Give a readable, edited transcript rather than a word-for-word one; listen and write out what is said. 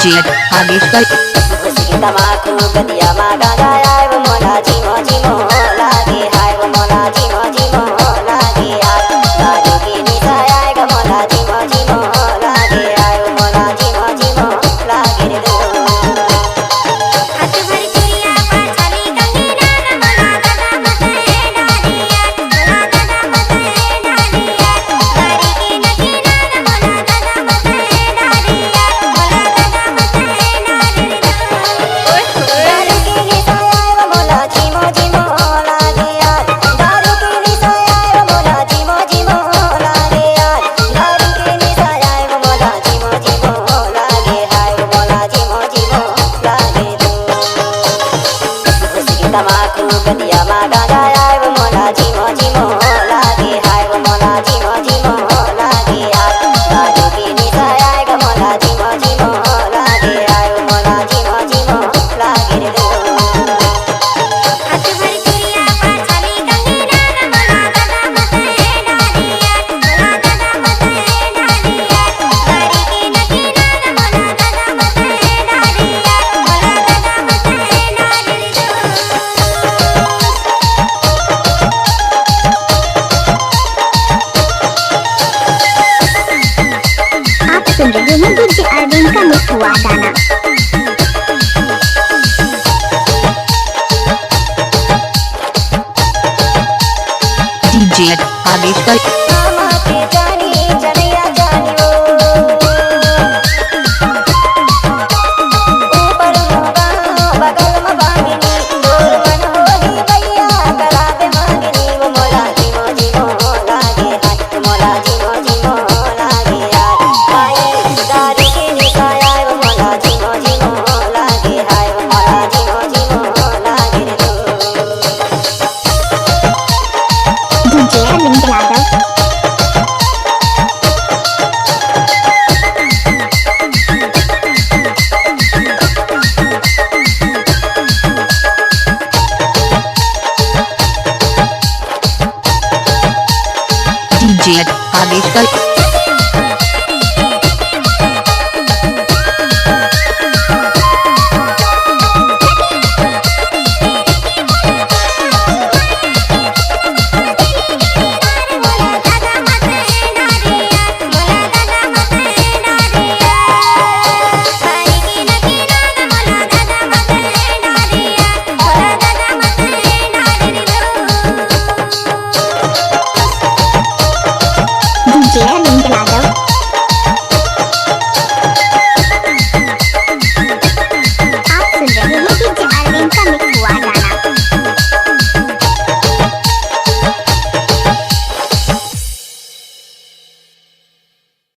DJ आदेश कर उसकी तमाकू गदिया मागा गाया वो मोला जीमो जीमो लागे हाय वो मोला जीमो जीमो लागे हाय दारू की निशा आएगा मोला जीमो जीमो लागे हाय वो मोला जीमो जीमो लागे रे दो हाथ भर चुरिया पाछाली कंगीना न मोला दादा मते डालिया मोला दादा मते डालिया गाड़ी की नगीना न मोला दादा मते डालिया मोला दादा मते डालिया दारू की निशा आए वो मोला जीमो जीमो लागे यार दारू की निशा आए वो मोला जीमो जीमो लागे यार दारू की निशा आए वो मोला जीमो जीमो लागे हाय वो मोला जीमो जीमो लागे दो उसकी तमाकू गदिया मागा गाया वो मोला जीमो जीमो लागे हाय वो मोला जीमो जीमो लागे यार दारू की निशा आएगा मोला जीमो जीमो लागे हाय वो मोला जीमो जीमो लागे रे दो हाथ भर चुरिया पाछाली कंगीना न मोला दादा मते डालिया मोला दादा मते डालिया गाड़ी की नगीना न मोला दादा मते डालिया मोला दादा मते डालिया आप सुन रहे हैं डीजे अरविंद का मिक्स हुआ गाना। डीजे आदेश कर मामा के जानी चनिया जानी वो ऊपर होगा बगल में बांगनी दूर मन होगी भैया करावे मांगनी वो मोला जीमो जीमो लागे हाय मोला जीमो जीमो लागे यार हाय दारू की निशा आए वो मोला जीमो जीमो लागे हाय वो मोला जीमो जीमो लागे रे दो डीजे अरविंद यादव। डीजे आदेश कर